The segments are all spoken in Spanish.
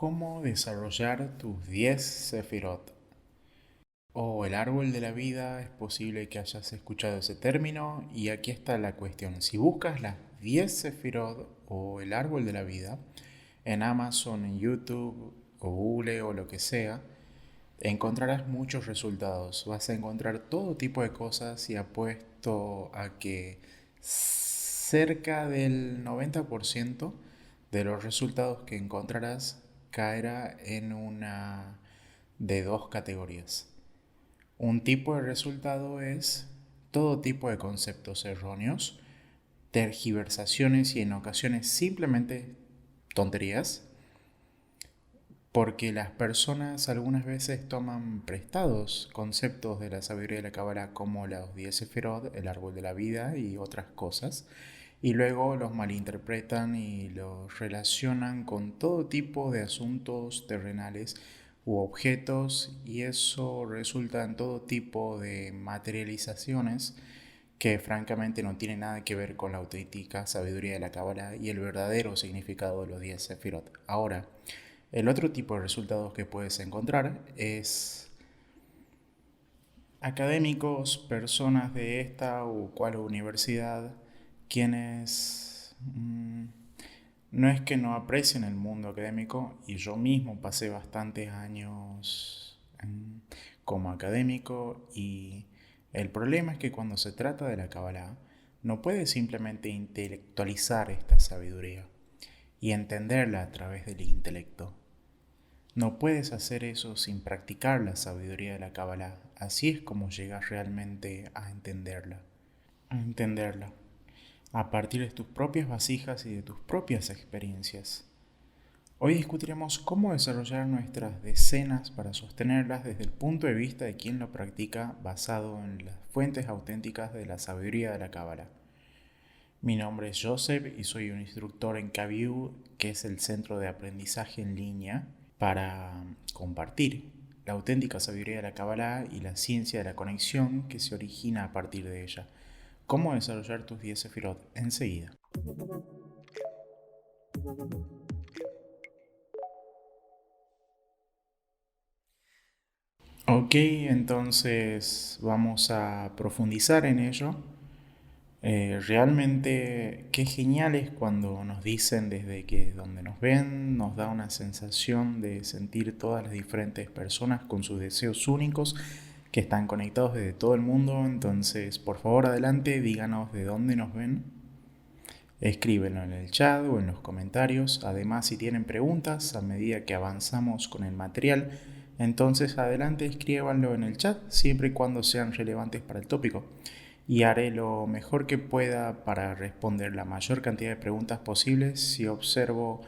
¿Cómo desarrollar tus 10 Sefirot? O el árbol de la vida, es posible que hayas escuchado ese término, y aquí está la cuestión. Si buscas las 10 Sefirot o el árbol de la vida en Amazon, en YouTube o Google o lo que sea, encontrarás muchos resultados. Vas a encontrar todo tipo de cosas y apuesto a que cerca del 90% de los resultados que encontrarás caerá en una de dos categorías. Un tipo de resultado es todo tipo de conceptos erróneos, tergiversaciones y en ocasiones simplemente tonterías, porque las personas algunas veces toman prestados conceptos de la sabiduría de la Cábala como los 10 Sefirot, el árbol de la vida y otras cosas, y luego los malinterpretan y los relacionan con todo tipo de asuntos terrenales u objetos, y eso resulta en todo tipo de materializaciones que francamente no tienen nada que ver con la auténtica sabiduría de la Cábala y el verdadero significado de los 10 Sefirot. Ahora, el otro tipo de resultados que puedes encontrar es académicos, personas de esta o cual universidad, quienes no es que no aprecien el mundo académico, y yo mismo pasé bastantes años como académico, y el problema es que cuando se trata de la Kabbalah, no puedes simplemente intelectualizar esta sabiduría y entenderla a través del intelecto. No puedes hacer eso sin practicar la sabiduría de la Kabbalah. Así es como llegas realmente a entenderla. A entenderla. A partir de tus propias vasijas y de tus propias experiencias. Hoy discutiremos cómo desarrollar nuestras decenas para sostenerlas desde el punto de vista de quien lo practica, basado en las fuentes auténticas de la sabiduría de la Cábala. Mi nombre es Joseph y soy un instructor en KVU, que es el centro de aprendizaje en línea para compartir la auténtica sabiduría de la Cábala y la ciencia de la conexión que se origina a partir de ella. ¿Cómo desarrollar tus 10 Sefirot? Enseguida. Ok, entonces vamos a profundizar en ello. Realmente qué genial es cuando nos dicen desde que donde nos ven nos da una sensación de sentir todas las diferentes personas con sus deseos únicos que están conectados desde todo el mundo. Entonces, por favor, adelante, díganos de dónde nos ven. Escríbenlo en el chat o en los comentarios. Además, si tienen preguntas a medida que avanzamos con el material, entonces adelante, escríbanlo en el chat, siempre y cuando sean relevantes para el tópico. Y haré lo mejor que pueda para responder la mayor cantidad de preguntas posibles. Si observo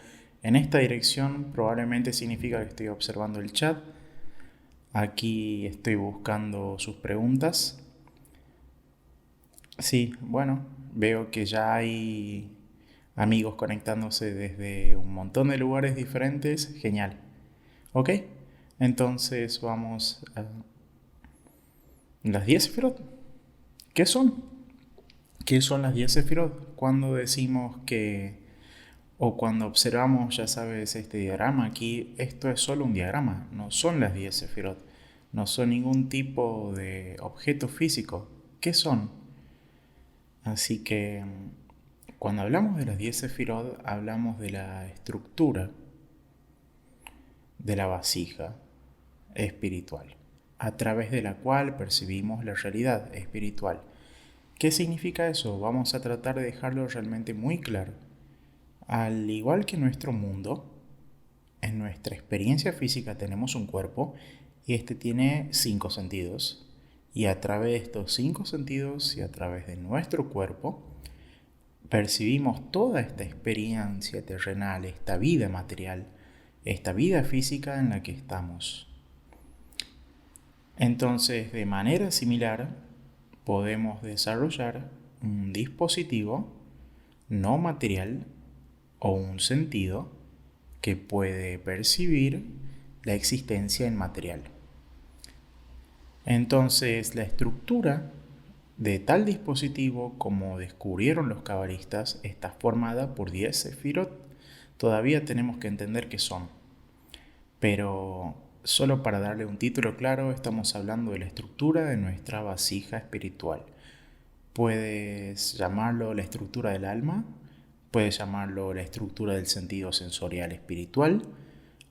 en esta dirección, probablemente significa que estoy observando el chat. Aquí estoy buscando sus preguntas. Sí, bueno, veo que ya hay amigos conectándose desde un montón de lugares diferentes. Genial. Ok, entonces vamos a las 10 Sefirot. ¿Qué son? ¿Qué son las 10 Sefirot? Cuando decimos que, o cuando observamos, ya sabes, este diagrama aquí, esto es solo un diagrama, no son las 10 Sefirot, no son ningún tipo de objeto físico. ¿Qué son? Así que cuando hablamos de las 10 Sefirot, hablamos de la estructura de la vasija espiritual, a través de la cual percibimos la realidad espiritual. ¿Qué significa eso? Vamos a tratar de dejarlo realmente muy claro. Al igual que nuestro mundo, en nuestra experiencia física tenemos un cuerpo y este tiene 5 sentidos. Y a través de estos 5 sentidos y a través de nuestro cuerpo, percibimos toda esta experiencia terrenal, esta vida material, esta vida física en la que estamos. Entonces, de manera similar, podemos desarrollar un dispositivo no material o un sentido que puede percibir la existencia inmaterial. Entonces, la estructura de tal dispositivo, como descubrieron los cabalistas, está formada por 10 sefirot. Todavía tenemos que entender qué son. Pero solo para darle un título claro, estamos hablando de la estructura de nuestra vasija espiritual. Puedes llamarlo la estructura del alma, puedes llamarlo la estructura del sentido sensorial espiritual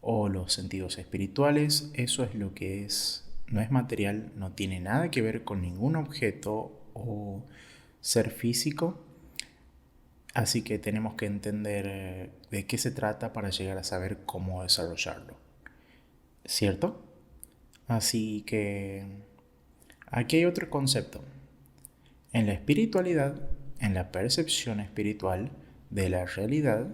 o los sentidos espirituales. Eso es lo que es, no es material, no tiene nada que ver con ningún objeto o ser físico. Así que tenemos que entender de qué se trata para llegar a saber cómo desarrollarlo. ¿Cierto? Así que aquí hay otro concepto. En la espiritualidad, en la percepción espiritual de la realidad,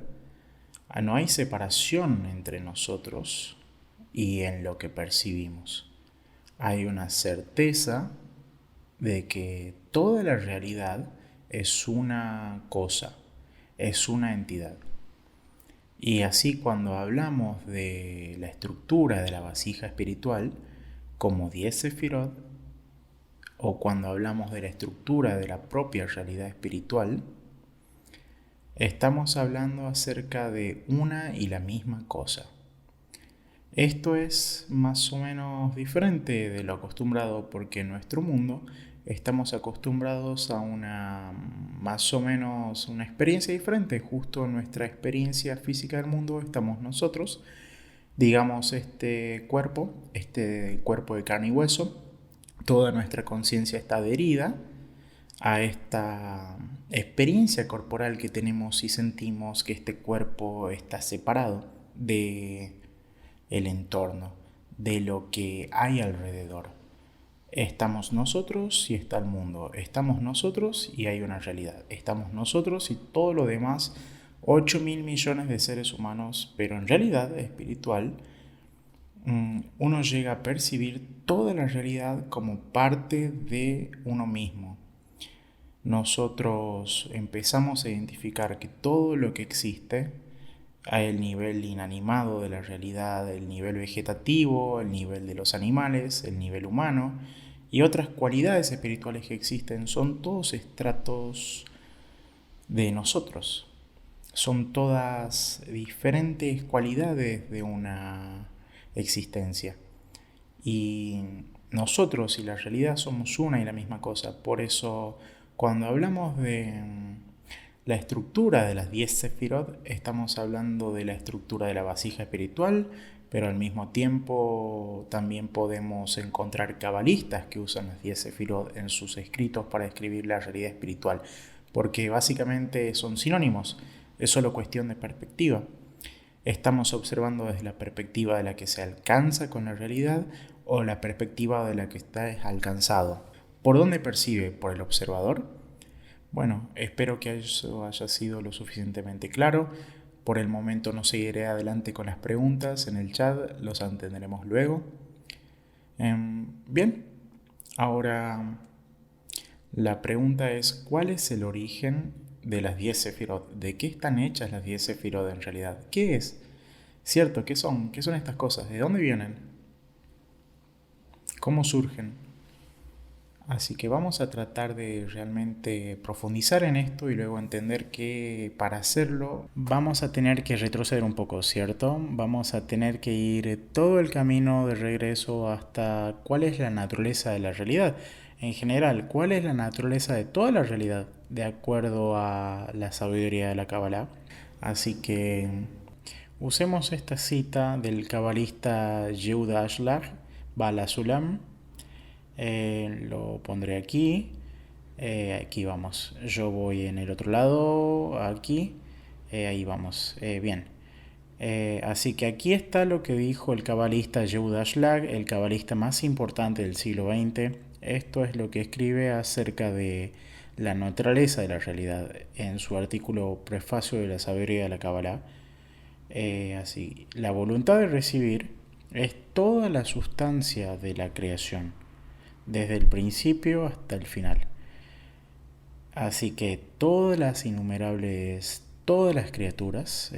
no hay separación entre nosotros y en lo que percibimos. Hay una certeza de que toda la realidad es una cosa, es una entidad. Y así cuando hablamos de la estructura de la vasija espiritual, como 10 sefirot, o cuando hablamos de la estructura de la propia realidad espiritual, estamos hablando acerca de una y la misma cosa. Esto es más o menos diferente de lo acostumbrado porque en nuestro mundo estamos acostumbrados a más o menos una experiencia diferente. Justo en nuestra experiencia física del mundo estamos nosotros, digamos este cuerpo de carne y hueso. Toda nuestra conciencia está adherida a esta experiencia corporal que tenemos y sentimos que este cuerpo está separado de el entorno, de lo que hay alrededor. Estamos nosotros y está el mundo. Estamos nosotros y hay una realidad. Estamos nosotros y todo lo demás, 8.000 millones de seres humanos, pero en realidad espiritual, uno llega a percibir toda la realidad como parte de uno mismo. Nosotros empezamos a identificar que todo lo que existe, el nivel inanimado de la realidad, el nivel vegetativo, el nivel de los animales, el nivel humano y otras cualidades espirituales que existen, son todos estratos de nosotros. Son todas diferentes cualidades de una existencia. Y nosotros y la realidad somos una y la misma cosa. Por eso, cuando hablamos de la estructura de las 10 sefirot, estamos hablando de la estructura de la vasija espiritual, pero al mismo tiempo también podemos encontrar cabalistas que usan las 10 sefirot en sus escritos para describir la realidad espiritual, porque básicamente son sinónimos, es solo cuestión de perspectiva. Estamos observando desde la perspectiva de la que se alcanza con la realidad o la perspectiva de la que está alcanzado. ¿Por dónde percibe? ¿Por el observador? Bueno, espero que eso haya sido lo suficientemente claro. Por el momento no seguiré adelante con las preguntas en el chat, los entenderemos luego. Bien, ahora la pregunta es, ¿cuál es el origen de las 10 sefirot? ¿De qué están hechas las 10 sefirot en realidad? ¿Qué es? ¿Cierto? ¿Qué son? ¿Qué son estas cosas? ¿De dónde vienen? ¿Cómo surgen? Así que vamos a tratar de realmente profundizar en esto y luego entender que para hacerlo vamos a tener que retroceder un poco, ¿cierto? Vamos a tener que ir todo el camino de regreso hasta cuál es la naturaleza de la realidad. En general, ¿cuál es la naturaleza de toda la realidad de acuerdo a la sabiduría de la Kabbalah? Así que usemos esta cita del cabalista Yehuda Ashlag, Bala Sulam. Lo pondré aquí. Aquí vamos. Yo voy en el otro lado. Aquí. Ahí vamos. Bien. Así que aquí está lo que dijo el cabalista Yehuda Ashlag, el cabalista más importante del siglo XX. Esto es lo que escribe acerca de la naturaleza de la realidad en su artículo Prefacio de la sabiduría de la Kabbalah. Así, la voluntad de recibir es toda la sustancia de la creación, desde el principio hasta el final. Así que todas las criaturas,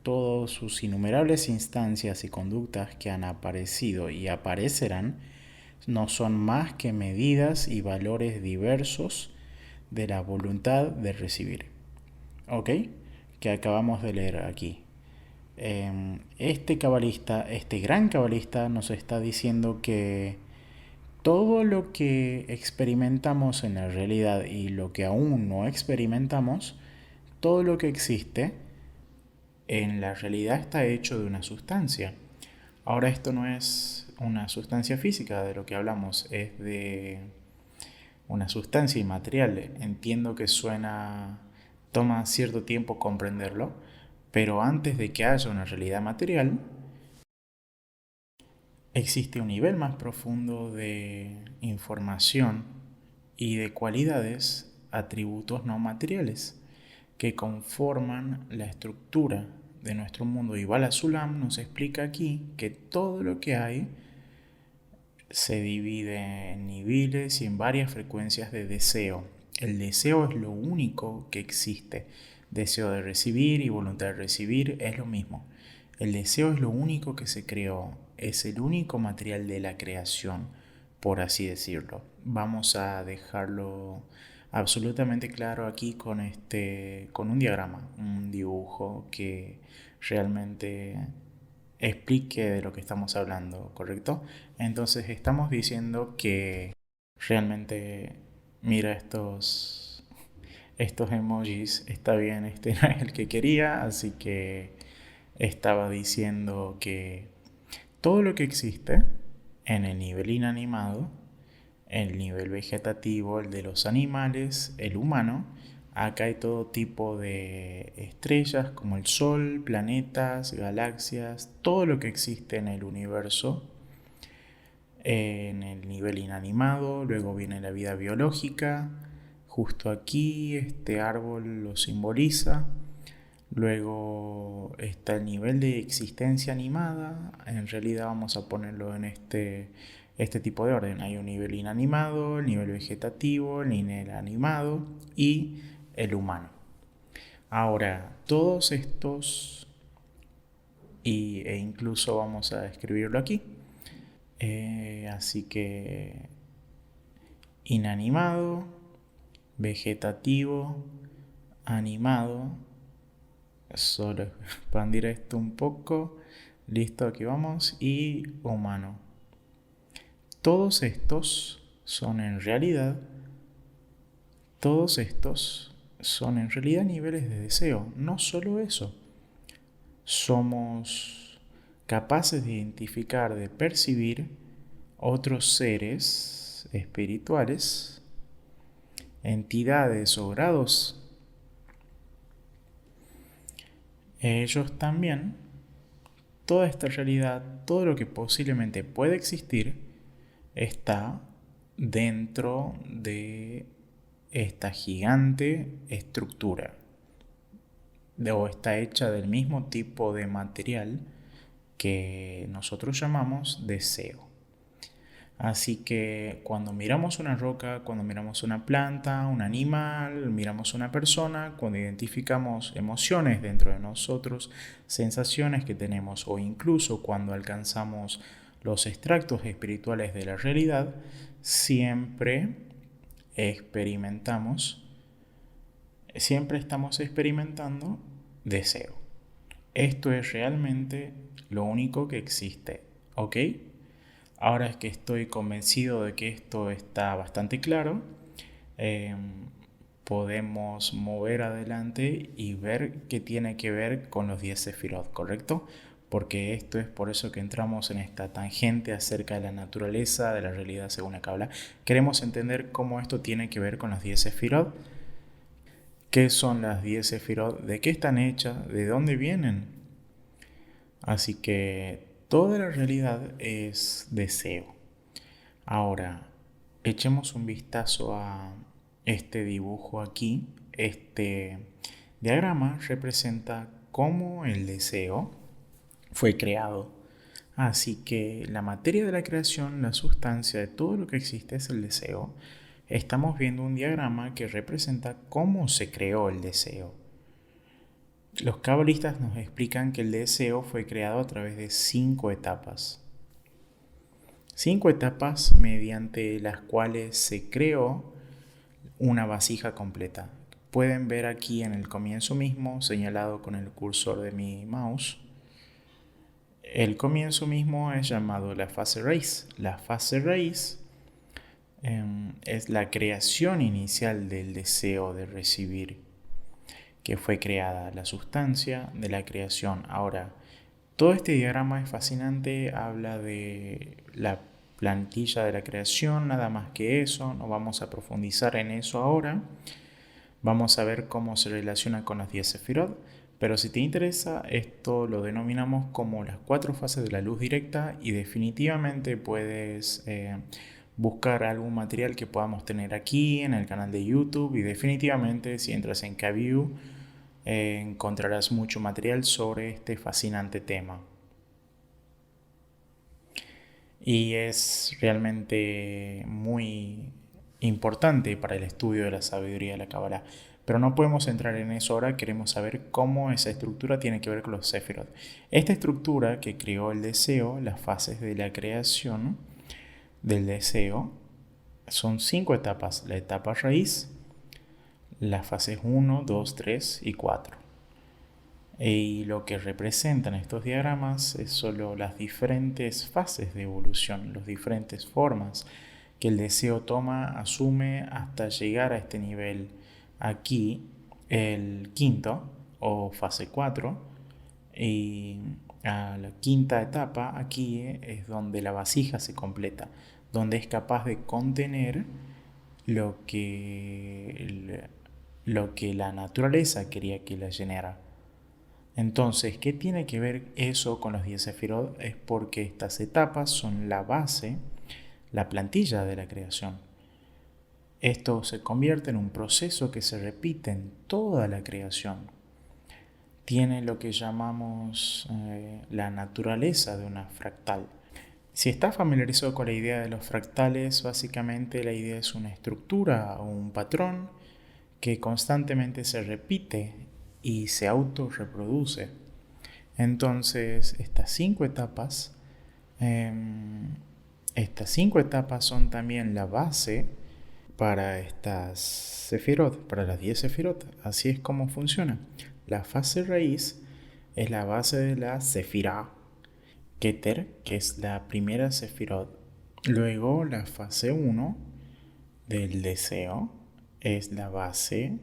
todas sus innumerables instancias y conductas que han aparecido y aparecerán, no son más que medidas y valores diversos de la voluntad de recibir. ¿Ok? Que acabamos de leer aquí. Este cabalista, este gran cabalista, nos está diciendo que todo lo que experimentamos en la realidad y lo que aún no experimentamos, todo lo que existe en la realidad está hecho de una sustancia. Ahora esto no es una sustancia física de lo que hablamos, es de una sustancia inmaterial. Entiendo que toma cierto tiempo comprenderlo, pero antes de que haya una realidad material, existe un nivel más profundo de información y de cualidades, atributos no materiales, que conforman la estructura de nuestro mundo. Y Bala Sulam nos explica aquí que todo lo que hay se divide en niveles y en varias frecuencias de deseo. El deseo es lo único que existe. Deseo de recibir y voluntad de recibir es lo mismo. El deseo es lo único que se creó, es el único material de la creación, por así decirlo. Vamos a dejarlo absolutamente claro aquí con un diagrama, un dibujo que realmente explique de lo que estamos hablando, ¿correcto? Entonces estamos diciendo que realmente mira estos emojis, está bien, este no es el que quería, así que estaba diciendo que todo lo que existe en el nivel inanimado, el nivel vegetativo, el de los animales, el humano, acá hay todo tipo de estrellas como el Sol, planetas, galaxias, todo lo que existe en el universo, en el nivel inanimado, luego viene la vida biológica, justo aquí este árbol lo simboliza. Luego está el nivel de existencia animada. En realidad vamos a ponerlo en este tipo de orden. Hay un nivel inanimado, el nivel vegetativo, el nivel animado y el humano. Ahora, todos estos, e incluso vamos a escribirlo aquí. Así que inanimado, vegetativo, animado. Solo expandir esto un poco. Listo, aquí vamos. Y humano. Todos estos son en realidad, niveles de deseo. No solo eso. Somos capaces de identificar, de percibir otros seres espirituales, entidades o grados. Ellos también, toda esta realidad, todo lo que posiblemente puede existir, está dentro de esta gigante estructura, o está hecha del mismo tipo de material que nosotros llamamos deseo. Así que cuando miramos una roca, cuando miramos una planta, un animal, miramos una persona, cuando identificamos emociones dentro de nosotros, sensaciones que tenemos o incluso cuando alcanzamos los extractos espirituales de la realidad, siempre estamos experimentando deseo. Esto es realmente lo único que existe, ¿ok? Ahora es que estoy convencido de que esto está bastante claro, eh, podemos mover adelante y ver qué tiene que ver con los 10 Sefirot, ¿correcto? Porque esto es por eso que entramos en esta tangente acerca de la naturaleza, de la realidad según la Kabbalah. Queremos entender cómo esto tiene que ver con los 10 Sefirot. ¿Qué son las 10 Sefirot? ¿De qué están hechas? ¿De dónde vienen? Así que toda la realidad es deseo. Ahora, echemos un vistazo a este dibujo aquí. Este diagrama representa cómo el deseo fue creado. Así que la materia de la creación, la sustancia de todo lo que existe es el deseo. Estamos viendo un diagrama que representa cómo se creó el deseo. Los cabalistas nos explican que el deseo fue creado a través de 5 etapas. 5 etapas mediante las cuales se creó una vasija completa. Pueden ver aquí en el comienzo mismo, señalado con el cursor de mi mouse, el comienzo mismo es llamado la fase raíz. La fase raíz es la creación inicial del deseo de recibir, que fue creada la sustancia de la creación. Ahora, todo este diagrama es fascinante, habla de la plantilla de la creación, nada más que eso, no vamos a profundizar en eso ahora. Vamos a ver cómo se relaciona con las 10 sefirot, pero si te interesa, esto lo denominamos como las 4 fases de la luz directa y definitivamente puedes buscar algún material que podamos tener aquí en el canal de YouTube y definitivamente si entras en KView encontrarás mucho material sobre este fascinante tema. Y es realmente muy importante para el estudio de la sabiduría de la Kabbalah. Pero no podemos entrar en eso ahora, queremos saber cómo esa estructura tiene que ver con los Sefirot. Esta estructura que creó el deseo, las fases de la creación del deseo, son 5 etapas. La etapa raíz, las fases 1, 2, 3 y 4. Y lo que representan estos diagramas es solo las diferentes fases de evolución, las diferentes formas que el deseo toma, asume hasta llegar a este nivel. Aquí, el quinto o fase 4, y a la quinta etapa, aquí es donde la vasija se completa, donde es capaz de contener lo que la naturaleza quería que la llenara. Entonces, ¿qué tiene que ver eso con los 10 sefirot? Es porque estas etapas son la base, la plantilla de la creación. Esto se convierte en un proceso que se repite en toda la creación. Tiene lo que llamamos la naturaleza de una fractal. Si estás familiarizado con la idea de los fractales, básicamente la idea es una estructura o un patrón que constantemente se repite y se autorreproduce. Entonces, estas 5 etapas son también la base para estas sefirot, para las 10 sefirot. Así es como funciona. La fase raíz es la base de la sefirá Keter, que es la primera sefirot. Luego la fase 1 del deseo es la base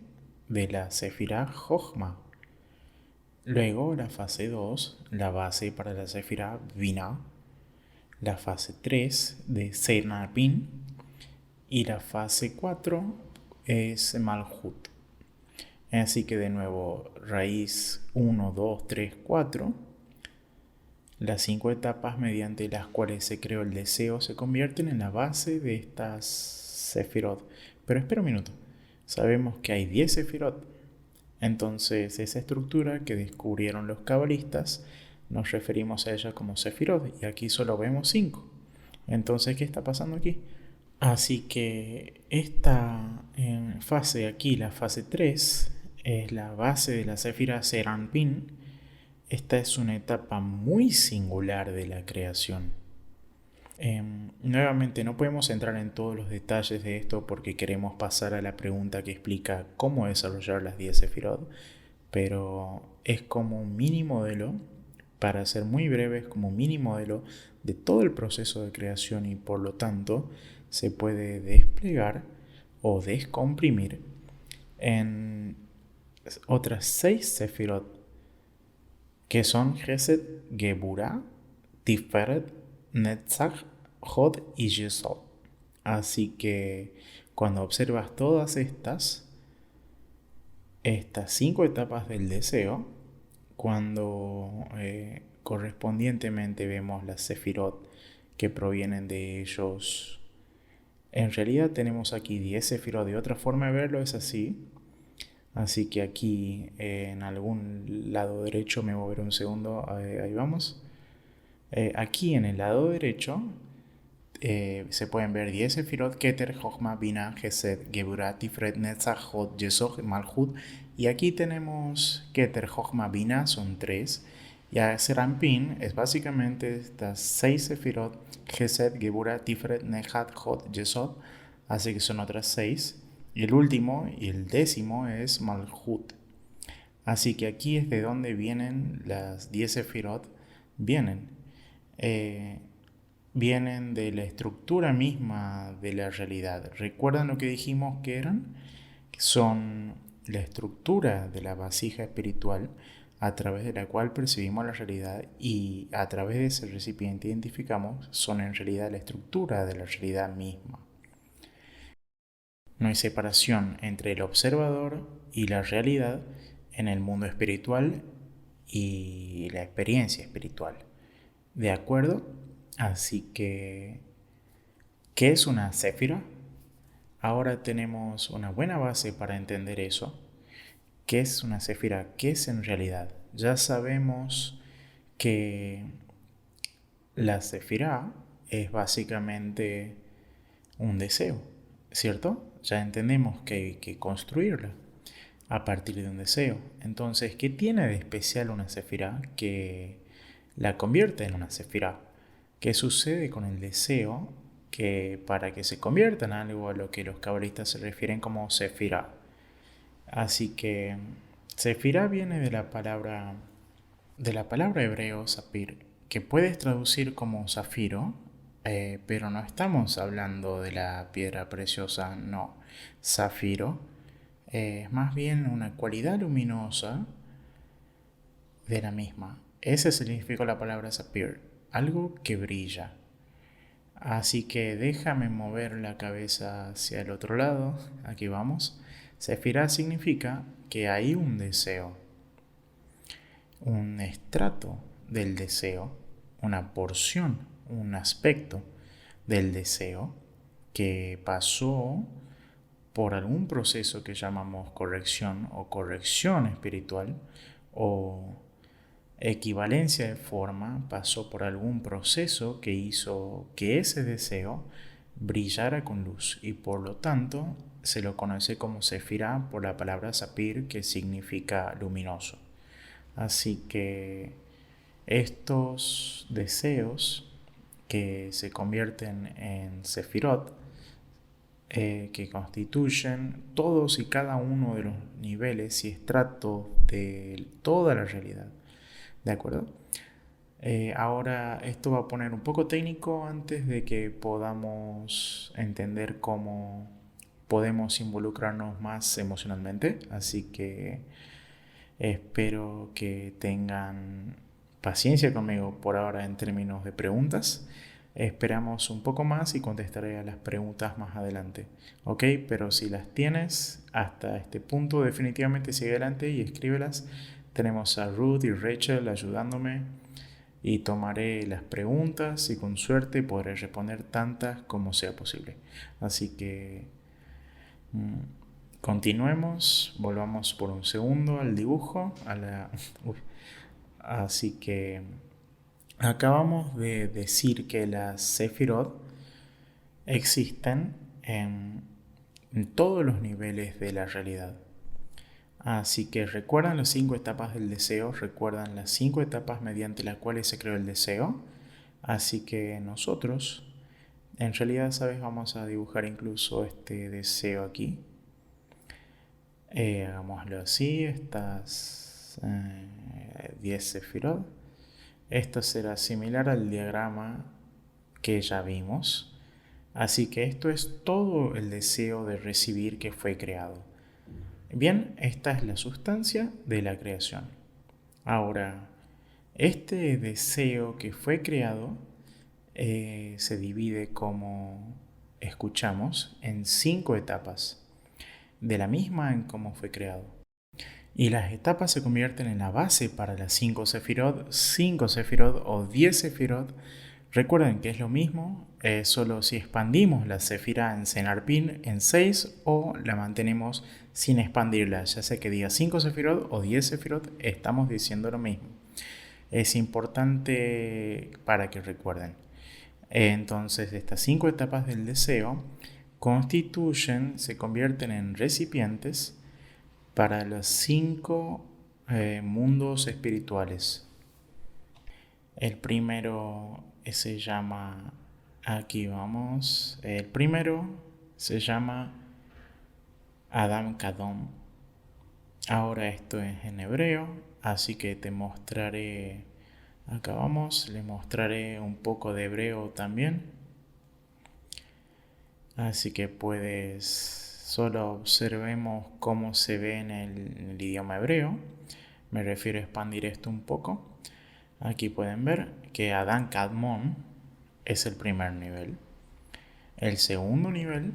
de la sefirá Jochma. Luego la fase 2, la base para la sefirá Binah. La fase 3 de Seir Narpin. Y la fase 4 es Malhut. Así que de nuevo, raíz 1, 2, 3, 4. Las 5 etapas mediante las cuales se creó el deseo se convierten en la base de estas sefirot. Pero espera un minuto. Sabemos que hay 10 sefirot. Entonces, esa estructura que descubrieron los cabalistas, nos referimos a ella como sefirot. Y aquí solo vemos 5. Entonces, ¿qué está pasando aquí? Así que esta fase aquí, la fase 3, es la base de la sefirá Zeir Anpin. Esta es una etapa muy singular de la creación. Nuevamente, no podemos entrar en todos los detalles de esto porque queremos pasar a la pregunta que explica cómo desarrollar las 10 sefirot, pero es como un mini modelo, para ser muy breve, es como un mini modelo de todo el proceso de creación y por lo tanto se puede desplegar o descomprimir en otras 6 sefirot que son Gesed, Geburah, Tiferet, Netzach, Hod y Yesod. Así que cuando observas todas estas 5 etapas del deseo, cuando correspondientemente vemos las sefirot que provienen de ellos, en realidad tenemos aquí 10 sefirot. De otra forma de verlo es así. Así que aquí en algún lado derecho, me voy a ver un segundo, ahí vamos. Aquí en el lado derecho se pueden ver 10 sefirot: Keter, Jochma, Binah, Gesed, Geburah, Tiferet, Netzach, Hod, Yesod, Malhut. Y aquí tenemos Keter, Jochma, Binah, son 3. Y Zeir Anpin es básicamente estas 6 sefirot: Gesed, Geburah, Tiferet, Netzach, Hod, Yesod. Así que son otras 6. Y el último y el 10º es Malhut. Así que aquí es de donde vienen las 10 sefirot. Vienen eh, vienen de la estructura misma de la realidad. ¿Recuerdan lo que dijimos que eran? Son la estructura de la vasija espiritual a través de la cual percibimos la realidad y a través de ese recipiente identificamos, son en realidad la estructura de la realidad misma. No hay separación entre el observador y la realidad en el mundo espiritual y la experiencia espiritual. ¿De acuerdo? Así que, ¿qué es una céfira? Ahora tenemos una buena base para entender eso. ¿Qué es una céfira? ¿Qué es en realidad? Ya sabemos que la céfira es básicamente un deseo, ¿cierto? Ya entendemos que hay que construirla a partir de un deseo. Entonces, ¿qué tiene de especial una céfira que la convierte en una céfira? ¿Qué sucede con el deseo que para que se convierta en algo a lo que los cabalistas se refieren como céfira? Así que Sefirá viene de la palabra hebreo sapir, que puedes traducir como zafiro, pero no estamos hablando de la piedra preciosa, no. Zafiro es más bien una cualidad luminosa de la misma. Ese significa la palabra sapir, algo que brilla. Así que déjame mover la cabeza hacia el otro lado. Aquí vamos. Sefirá significa que hay un deseo, un estrato del deseo, una porción, un aspecto del deseo que pasó por algún proceso que llamamos corrección o corrección espiritual o equivalencia de forma, pasó por algún proceso que hizo que ese deseo brillara con luz y por lo tanto se lo conoce como Sefirá por la palabra Sapir, que significa luminoso. Así que estos deseos que se convierten en Sefirot, que constituyen todos y cada uno de los niveles y estratos de toda la realidad. ¿De acuerdo? Ahora esto va a poner un poco técnico antes de que podamos entender cómo podemos involucrarnos más emocionalmente. Así que espero que tengan paciencia conmigo por ahora en términos de preguntas. Esperamos un poco más y contestaré a las preguntas más adelante. Ok, pero si las tienes hasta este punto, definitivamente sigue adelante y escríbelas. Tenemos a Ruth y Rachel ayudándome y tomaré las preguntas y con suerte podré responder tantas como sea posible. Así que continuemos, volvamos por un segundo al dibujo, Así que acabamos de decir que las Sefirot existen en todos los niveles de la realidad. Así que recuerdan las 5 etapas del deseo, recuerdan las 5 etapas mediante las cuales se creó el deseo. Así que nosotros, en realidad, ¿sabes? Vamos a dibujar incluso este deseo aquí. Hagámoslo así, estas 10 sefirot. Esto será similar al diagrama que ya vimos. Así que esto es todo el deseo de recibir que fue creado. Bien, esta es la sustancia de la creación. Ahora, este deseo que fue creado se divide, como escuchamos, en 5 etapas, de la misma en cómo fue creado. Y las etapas se convierten en la base para las 5 sefirot o 10 sefirot. Recuerden que es lo mismo, solo si expandimos la sefira en Senarpin en 6 o la mantenemos sin expandirla. Ya sea que diga 5 sefirot o 10 sefirot, estamos diciendo lo mismo. Es importante para que recuerden. Entonces, estas 5 etapas del deseo se convierten en recipientes para los 5 mundos espirituales. El primero se llama, aquí vamos, el primero se llama Adam Kadom. Ahora esto es en hebreo, así que te mostraré Acá vamos, les mostraré un poco de hebreo también. Así que solo observemos cómo se ve en el idioma hebreo. Me refiero a expandir esto un poco. Aquí pueden ver que Adán Kadmon es el primer nivel. El segundo nivel,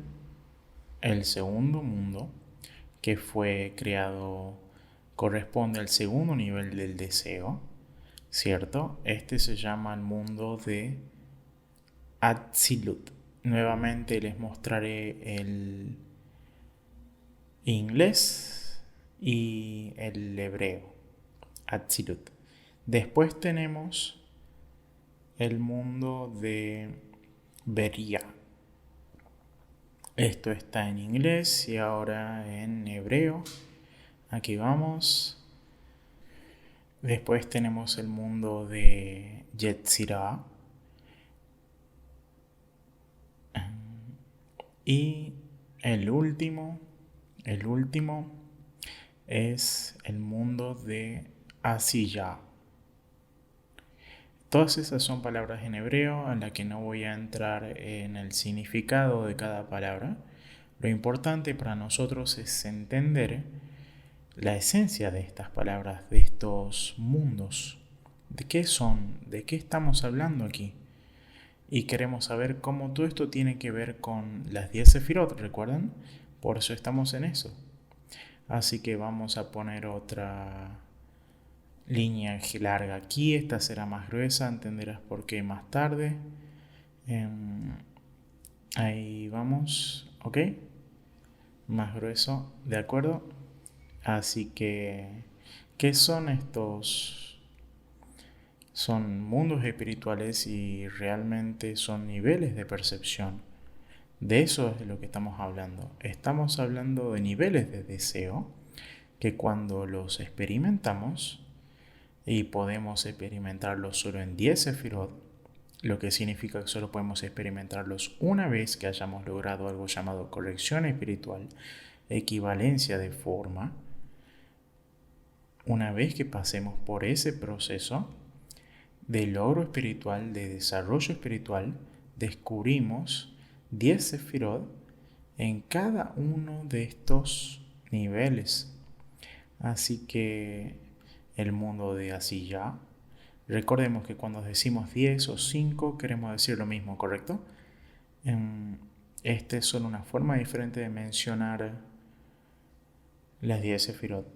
el segundo mundo, que fue creado, corresponde al segundo nivel del deseo, ¿cierto? Este se llama el mundo de Atzilut. Nuevamente les mostraré el inglés y el hebreo, Atzilut. Después tenemos el mundo de Beria. Esto está en inglés y ahora en hebreo. Aquí vamos. Después tenemos el mundo de Yetzirah. Y el último es el mundo de Asiyah. Todas esas son palabras en hebreo en las que no voy a entrar en el significado de cada palabra. Lo importante para nosotros es entender la esencia de estas palabras, de estos mundos. ¿De qué son? ¿De qué estamos hablando aquí? Y queremos saber cómo todo esto tiene que ver con las 10 sefirot, ¿recuerdan? Por eso estamos en eso. Así que vamos a poner otra línea larga aquí. Esta será más gruesa, entenderás por qué más tarde. Ahí vamos, ¿ok? Más grueso, ¿de acuerdo? Así que, ¿qué son estos? Son mundos espirituales y realmente son niveles de percepción. De eso es de lo que estamos hablando. Estamos hablando de niveles de deseo que cuando los experimentamos, y podemos experimentarlos solo en 10 sefirot, lo que significa que solo podemos experimentarlos una vez que hayamos logrado algo llamado corrección espiritual, equivalencia de forma. Una vez que pasemos por ese proceso de logro espiritual, de desarrollo espiritual, descubrimos 10 sefirot en cada uno de estos niveles. Así que el mundo de Asiyah, recordemos que cuando decimos 10 o 5 queremos decir lo mismo, ¿correcto? Este es solo una forma diferente de mencionar las 10 sefirot.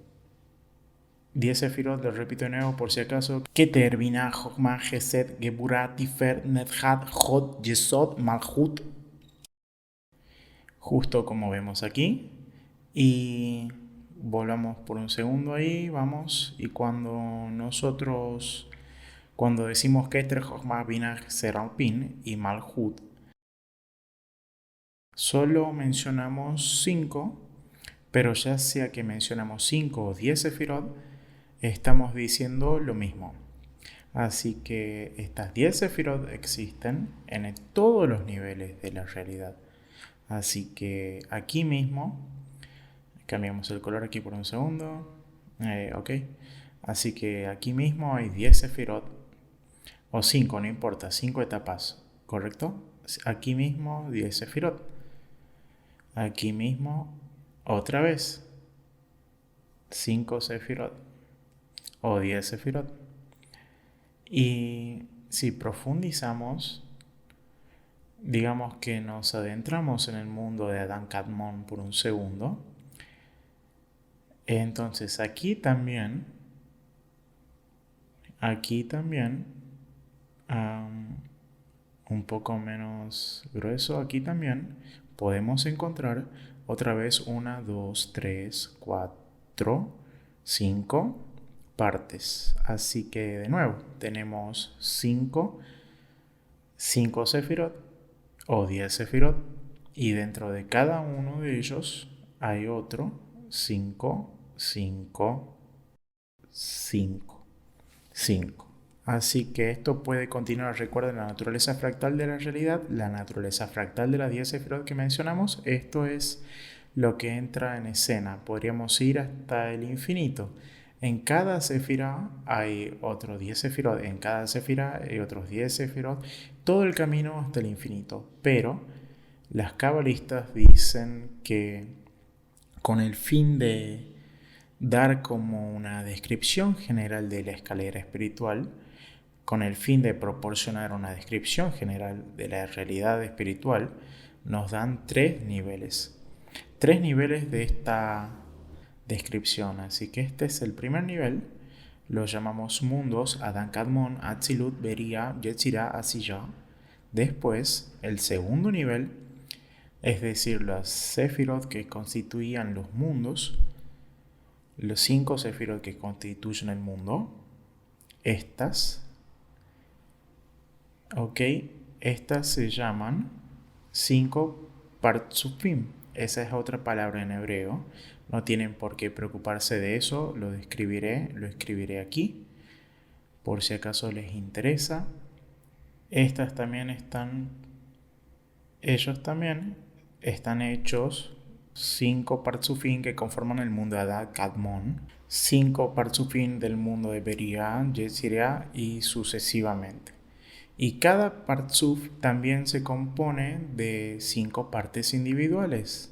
10 sefirot, lo repito de nuevo por si acaso. Keter, Binah, Jochma, Gesed, Geburah, Tifer, Nethat, Hod, Yesod, Malchut. Justo como vemos aquí. Y volvamos por un segundo ahí, vamos. Y cuando decimos Keter, Jochma, Binah, Seralpin y Malchut, solo mencionamos 5, pero ya sea que mencionamos 5 o 10 sefirot, estamos diciendo lo mismo. Así que estas 10 sefirot existen en todos los niveles de la realidad. Así que aquí mismo, cambiamos el color aquí por un segundo. Ok. Así que aquí mismo hay 10 sefirot, o 5, no importa, 5 etapas, ¿correcto? Aquí mismo 10 sefirot. Aquí mismo, otra vez, 5 sefirot, o 10 sefirot. Y si profundizamos, digamos que nos adentramos en el mundo de Adán Kadmon por un segundo, entonces aquí también, un poco menos grueso, aquí también podemos encontrar otra vez 1, 2, 3, 4, 5 partes. Así que de nuevo tenemos 5 sefirot o 10 sefirot, y dentro de cada uno de ellos hay otro 5, 5, 5, 5. Así que esto puede continuar. Recuerden la naturaleza fractal de la realidad, la naturaleza fractal de las 10 sefirot que mencionamos. Esto es lo que entra en escena. Podríamos ir hasta el infinito. En cada sefirá hay otros 10 sefirot, en cada sefirá hay otros 10 sefirot, todo el camino hasta el infinito. Pero las cabalistas dicen que con el fin de dar como una descripción general de la escalera espiritual, con el fin de proporcionar una descripción general de la realidad espiritual, nos dan tres niveles de esta descripción. Así que este es el primer nivel, lo llamamos mundos, Adán, Kadmon, Atzilut, Beria, Yetzirah, Asiyah. Después, el segundo nivel, es decir, las sefirot que constituían los mundos, los 5 sefirot que constituyen el mundo, estas se llaman 5 partsufim. Esa es otra palabra en hebreo. No tienen por qué preocuparse de eso, lo escribiré aquí, por si acaso les interesa. Ellos también están hechos 5 partsufim que conforman el mundo de Adad Kadmon, 5 partsufim del mundo de Beria, Yetzirah y sucesivamente. Y cada partsuf también se compone de 5 partes individuales.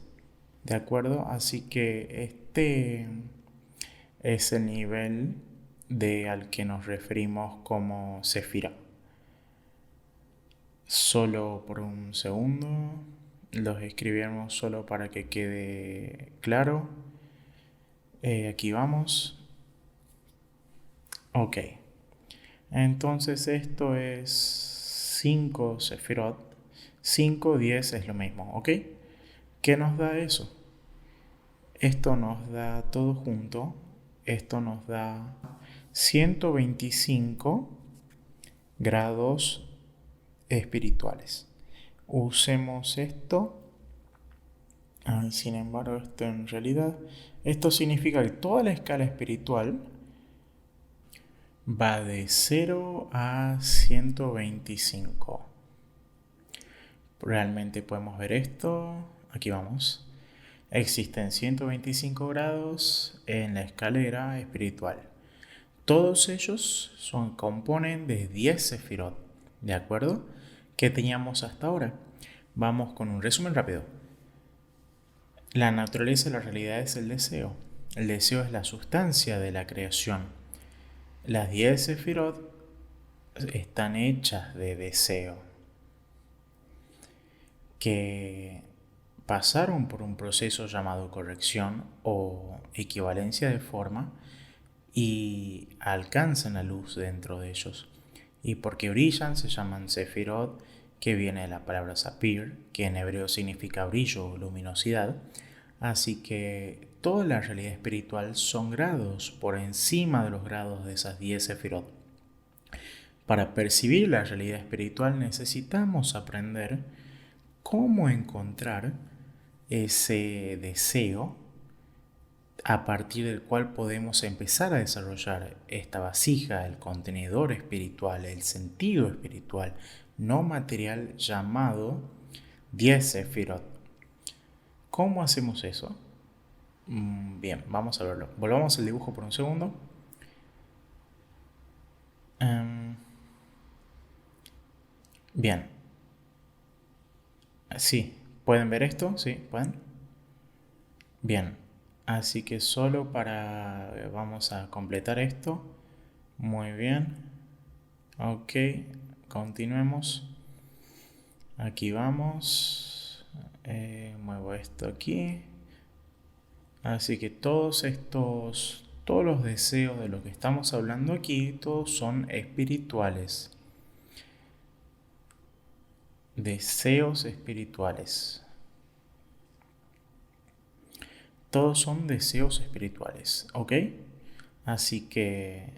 ¿De acuerdo? Así que este es el nivel al que nos referimos como sefirá. Solo por un segundo, los escribimos solo para que quede claro. Aquí vamos. Ok. Entonces esto es 5 sefirot. 5, 10 es lo mismo, ¿ok? ¿Qué nos da eso? Esto nos da todo junto. Esto nos da 125 grados espirituales. Usemos esto. Sin embargo, esto significa que toda la escala espiritual va de 0 a 125. Realmente podemos ver esto. Aquí vamos. Existen 125 grados en la escalera espiritual. Todos ellos componen de 10 sefirot. ¿De acuerdo? ¿Qué teníamos hasta ahora? Vamos con un resumen rápido. La naturaleza de la realidad es el deseo. El deseo es la sustancia de la creación. Las 10 sefirot están hechas de deseo, que pasaron por un proceso llamado corrección o equivalencia de forma y alcanzan la luz dentro de ellos. Y porque brillan se llaman sefirot, que viene de la palabra sapir, que en hebreo significa brillo o luminosidad. Así que toda la realidad espiritual son grados por encima de los grados de esas 10 sefirot. Para percibir la realidad espiritual necesitamos aprender cómo encontrar ese deseo a partir del cual podemos empezar a desarrollar esta vasija, el contenedor espiritual, el sentido espiritual no material llamado 10 sefirot. ¿Cómo hacemos eso? Bien, vamos a verlo. Volvamos al dibujo por un segundo. Bien. Sí, ¿pueden ver esto? Sí, ¿pueden? Bien, así que vamos a completar esto. Muy bien. Ok, continuemos. Aquí vamos. Muevo esto aquí. Así que todos los deseos de los que estamos hablando aquí, todos son espirituales. Deseos espirituales. Todos son deseos espirituales, ¿ok? Así que,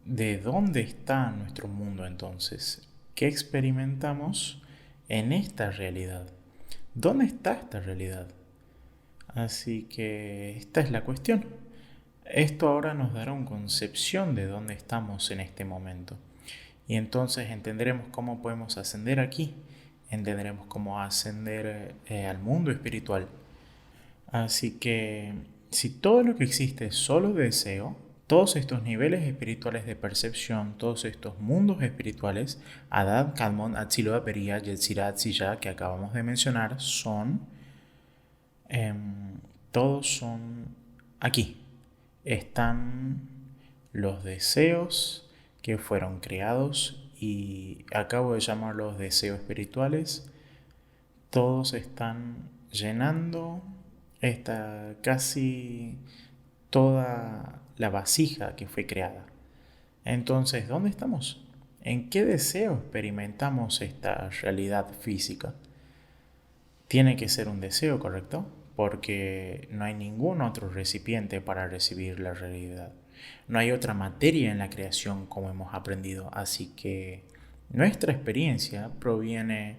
¿de dónde está nuestro mundo entonces? ¿Qué experimentamos en esta realidad? ¿Dónde está esta realidad? Así que esta es la cuestión. Esto ahora nos dará una concepción de dónde estamos en este momento. Y entonces entenderemos cómo podemos ascender aquí. Entenderemos cómo ascender al mundo espiritual. Así que si todo lo que existe es solo deseo, todos estos niveles espirituales de percepción, todos estos mundos espirituales, Adad, Kadmon, Atzilut, Beria, Yetzirah, Tziyah, que acabamos de mencionar, todos son aquí. Están los deseos que fueron creados y acabo de llamarlos deseos espirituales. Todos están llenando casi toda la vasija que fue creada. Entonces, ¿dónde estamos? ¿En qué deseo experimentamos esta realidad física? Tiene que ser un deseo, ¿correcto? Porque no hay ningún otro recipiente para recibir la realidad. No hay otra materia en la creación como hemos aprendido. Así que nuestra experiencia proviene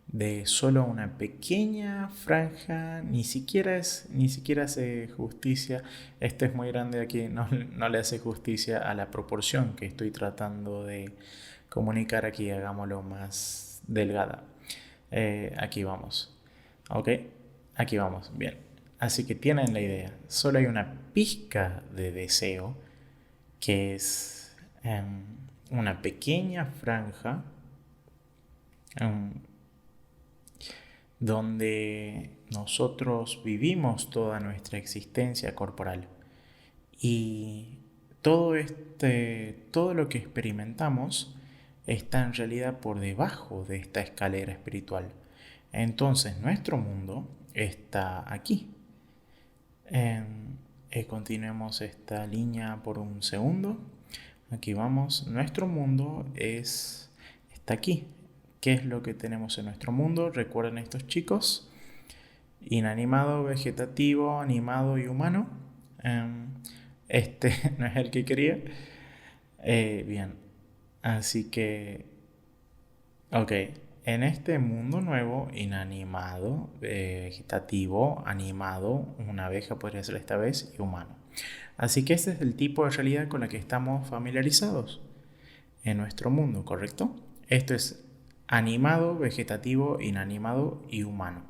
de solo una pequeña franja, ni siquiera hace justicia. Esto es muy grande aquí, no le hace justicia a la proporción que estoy tratando de comunicar aquí. Hagámoslo más delgada. Aquí vamos. ¿Ok? Aquí vamos, bien. Así que tienen la idea. Solo hay una pizca de deseo que es una pequeña franja donde nosotros vivimos toda nuestra existencia corporal. Y todo lo que experimentamos está en realidad por debajo de esta escalera espiritual. Entonces nuestro mundo está aquí. Continuemos esta línea por un segundo. Aquí vamos. Nuestro mundo está aquí. ¿Qué es lo que tenemos en nuestro mundo? Recuerden estos chicos. Inanimado, vegetativo, animado y humano. Este no es el que quería. Bien. Así que, ok. En este mundo nuevo, inanimado, vegetativo, animado, una abeja podría ser esta vez, y humano. Así que este es el tipo de realidad con la que estamos familiarizados en nuestro mundo, ¿correcto? Esto es animado, vegetativo, inanimado y humano.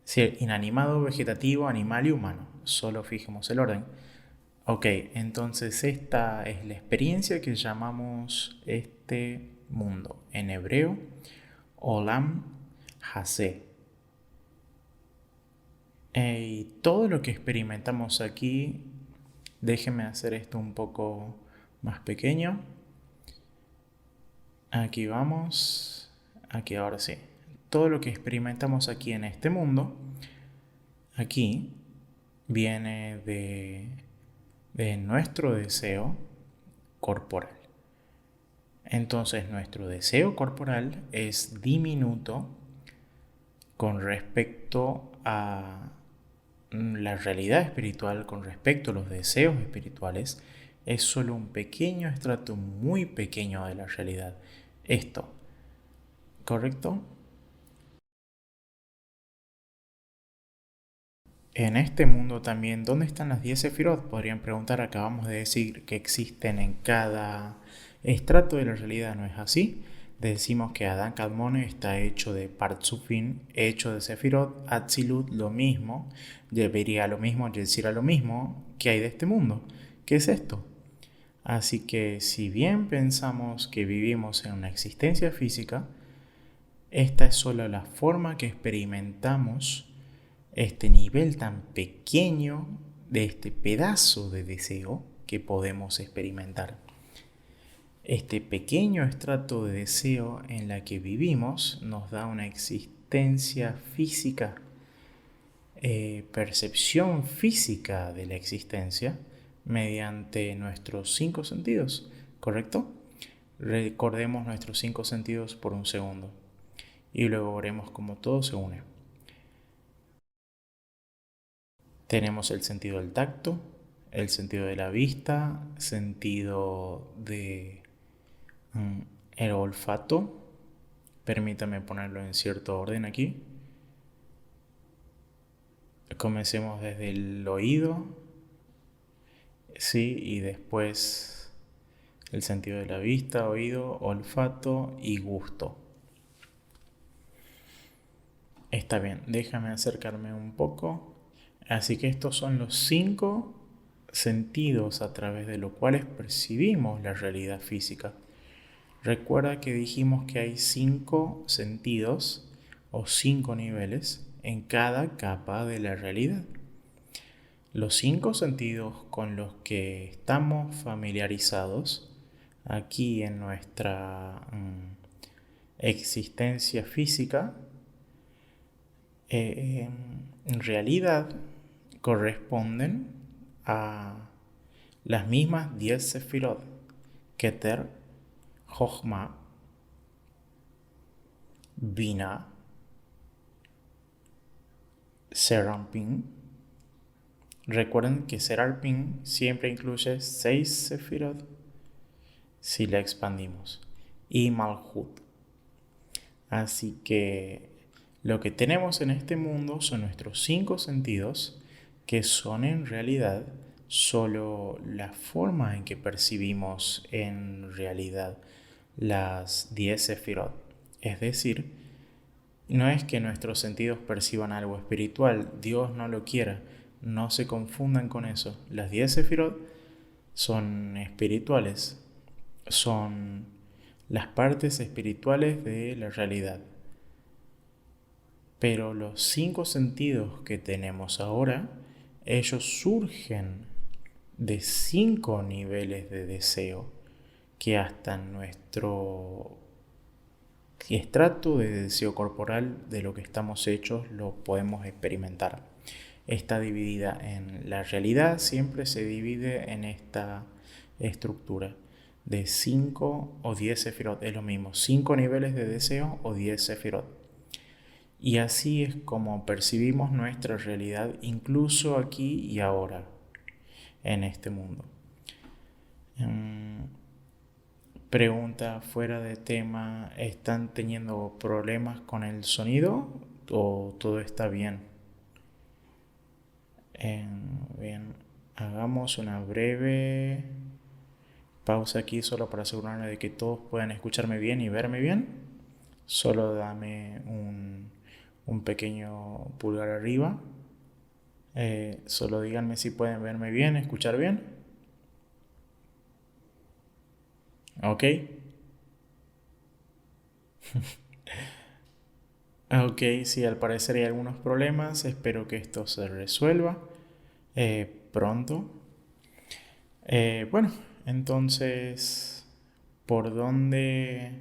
Sí, inanimado, vegetativo, animal y humano. Solo fijemos el orden. Ok, entonces esta es la experiencia que llamamos este mundo. En hebreo, Olam Hase. Y todo lo que experimentamos aquí, déjenme hacer esto un poco más pequeño. Aquí vamos. Aquí ahora sí. Todo lo que experimentamos aquí en este mundo, aquí, viene de nuestro deseo corporal. Entonces nuestro deseo corporal es diminuto con respecto a la realidad espiritual, con respecto a los deseos espirituales. Es solo un pequeño estrato muy pequeño de la realidad. Esto, ¿correcto? En este mundo también, ¿dónde están las 10 sefirot? Podrían preguntar. Acabamos de decir que existen en cada estrato de la realidad, ¿no es así? Decimos que Adán Kadmon está hecho de Partzufin, hecho de sefirot, Atzilut lo mismo, Yeberia lo mismo, Yetzirah lo mismo. ¿Qué hay de este mundo? ¿Qué es esto? Así que si bien pensamos que vivimos en una existencia física, esta es solo la forma que experimentamos este nivel tan pequeño de este pedazo de deseo que podemos experimentar. Este pequeño estrato de deseo en la que vivimos nos da una existencia física, percepción física de la existencia mediante nuestros 5 sentidos, ¿correcto? Recordemos nuestros 5 sentidos por un segundo y luego veremos cómo todo se une. Tenemos el sentido del tacto, el sentido de la vista, sentido de el olfato. Permítame ponerlo en cierto orden aquí. Comencemos desde el oído, sí, y después el sentido de la vista, oído, olfato y gusto. Está bien, déjame acercarme un poco. Así que estos son los 5 sentidos a través de los cuales percibimos la realidad física. Recuerda que dijimos que hay 5 sentidos o 5 niveles en cada capa de la realidad. Los 5 sentidos con los que estamos familiarizados aquí en nuestra existencia física, en realidad corresponden a las mismas 10 sefirot: Keter, Jochma, Bina, Serampin. Recuerden que Serampin siempre incluye 6 sefirot si la expandimos, y Malhut. Así que lo que tenemos en este mundo son nuestros 5 sentidos, que son en realidad solo la forma en que percibimos en realidad las 10 sefirot. Es decir, no es que nuestros sentidos perciban algo espiritual, Dios no lo quiera, no se confundan con eso. Las 10 sefirot son espirituales, son las partes espirituales de la realidad. Pero los 5 sentidos que tenemos ahora, ellos surgen de 5 niveles de deseo que hasta nuestro estrato de deseo corporal de lo que estamos hechos lo podemos experimentar. Está dividida en la realidad, siempre se divide en esta estructura de 5 o 10 sefirot, es lo mismo, 5 niveles de deseo o 10 sefirot. Y así es como percibimos nuestra realidad, incluso aquí y ahora, en este mundo. Pregunta fuera de tema: ¿están teniendo problemas con el sonido o todo está bien? Bien, hagamos una breve pausa aquí solo para asegurarme de que todos puedan escucharme bien y verme bien. Solo dame un pequeño pulgar arriba. Solo díganme si pueden verme bien, escuchar bien. ¿Ok? Ok, sí, al parecer hay algunos problemas. Espero que esto se resuelva pronto. Bueno, entonces, ¿por dónde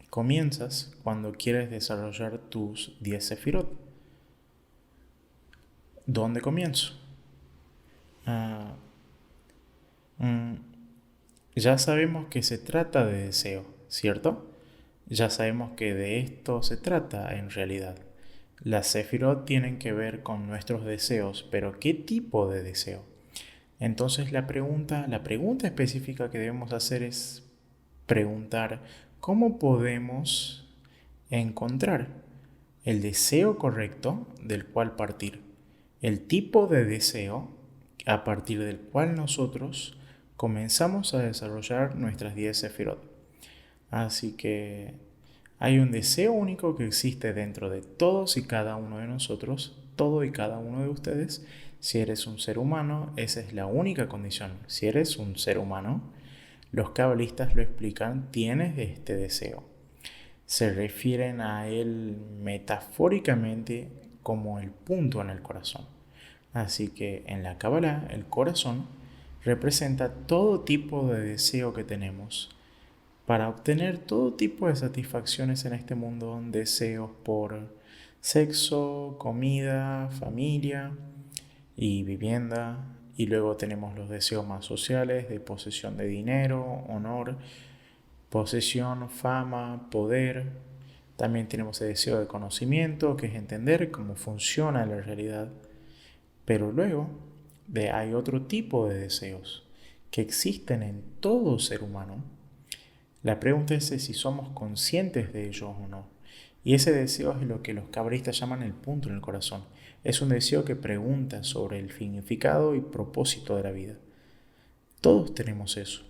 comienzas cuando quieres desarrollar tus 10 sefirot? ¿Dónde comienzo? Ah, ya sabemos que se trata de deseo, ¿cierto? Ya sabemos que de esto se trata en realidad. Las sefirot tienen que ver con nuestros deseos, pero ¿qué tipo de deseo? Entonces la pregunta específica que debemos hacer es preguntar cómo podemos encontrar el deseo correcto del cual partir, el tipo de deseo a partir del cual nosotros comenzamos a desarrollar nuestras 10 sefirot. Así que hay un deseo único que existe dentro de todos y cada uno de nosotros, todo y cada uno de ustedes. Si eres un ser humano, esa es la única condición. Si eres un ser humano, los cabalistas lo explican, tienes este deseo. Se refieren a él metafóricamente como el punto en el corazón. Así que en la Kabbalah, el corazón representa todo tipo de deseo que tenemos para obtener todo tipo de satisfacciones en este mundo, deseos por sexo, comida, familia y vivienda. Y luego tenemos los deseos más sociales de posesión de dinero, honor, posesión, fama, poder. También tenemos el deseo de conocimiento, que es entender cómo funciona la realidad. Pero luego hay otro tipo de deseos que existen en todo ser humano. La pregunta es si somos conscientes de ellos o no. Y ese deseo es lo que los cabalistas llaman el punto en el corazón. Es un deseo que pregunta sobre el significado y propósito de la vida. Todos tenemos eso.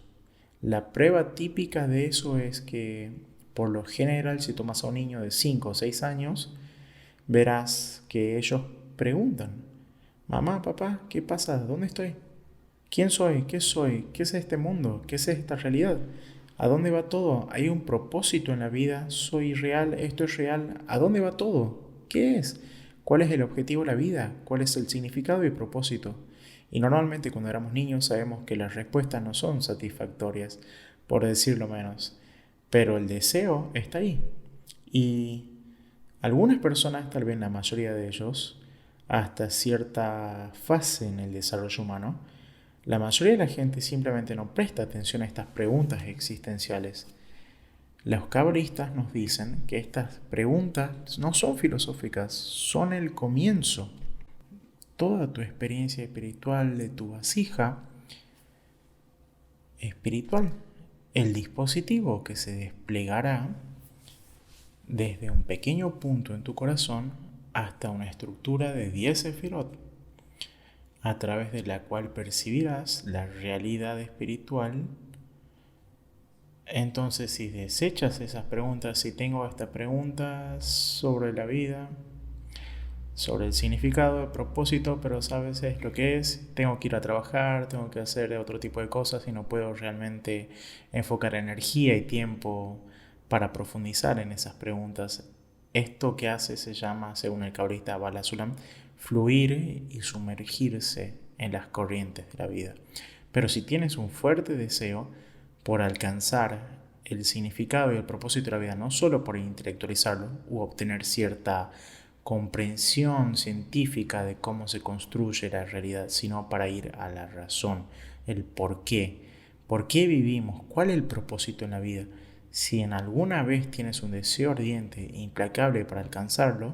La prueba típica de eso es que, por lo general, si tomas a un niño de 5 o 6 años, verás que ellos preguntan, mamá, papá, ¿qué pasa? ¿Dónde estoy? ¿Quién soy? ¿Qué soy? ¿Qué es este mundo? ¿Qué es esta realidad? ¿A dónde va todo? ¿Hay un propósito en la vida? ¿Soy real? ¿Esto es real? ¿A dónde va todo? ¿Qué es? ¿Cuál es el objetivo de la vida? ¿Cuál es el significado y propósito? Y normalmente cuando éramos niños sabemos que las respuestas no son satisfactorias, por decirlo menos, pero el deseo está ahí. Y algunas personas, tal vez la mayoría de ellos, hasta cierta fase en el desarrollo humano, la mayoría de la gente simplemente no presta atención a estas preguntas existenciales. Los cabristas nos dicen que estas preguntas no son filosóficas, son el comienzo. Toda tu experiencia espiritual de tu vasija espiritual, el dispositivo que se desplegará desde un pequeño punto en tu corazón hasta una estructura de 10 sefirot, a través de la cual percibirás la realidad espiritual. Entonces, si desechas esas preguntas, si tengo estas preguntas sobre la vida, sobre el significado, el propósito, pero sabes es lo que es, tengo que ir a trabajar, tengo que hacer otro tipo de cosas y no puedo realmente enfocar energía y tiempo para profundizar en esas preguntas. Esto que hace se llama, según el cabrista Bala Sulam, fluir y sumergirse en las corrientes de la vida. Pero si tienes un fuerte deseo por alcanzar el significado y el propósito de la vida, no solo por intelectualizarlo u obtener cierta comprensión científica de cómo se construye la realidad, sino para ir a la razón, el por qué. ¿Por qué vivimos? ¿Cuál es el propósito en la vida? Si en alguna vez tienes un deseo ardiente e implacable para alcanzarlo,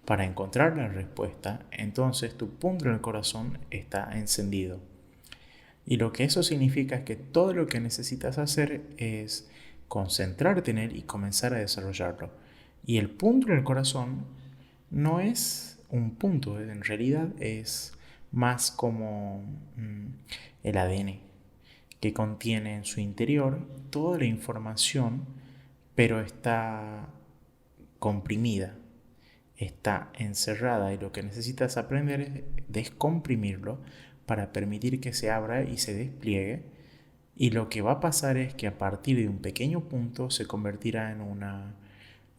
para encontrar la respuesta, entonces tu punto en el corazón está encendido. Y lo que eso significa es que todo lo que necesitas hacer es concentrarte en él y comenzar a desarrollarlo. Y el punto en el corazón no es un punto, en realidad es más como el ADN, que contiene en su interior toda la información, pero está comprimida, está encerrada, y lo que necesitas aprender es descomprimirlo para permitir que se abra y se despliegue. Y lo que va a pasar es que a partir de un pequeño punto se convertirá en una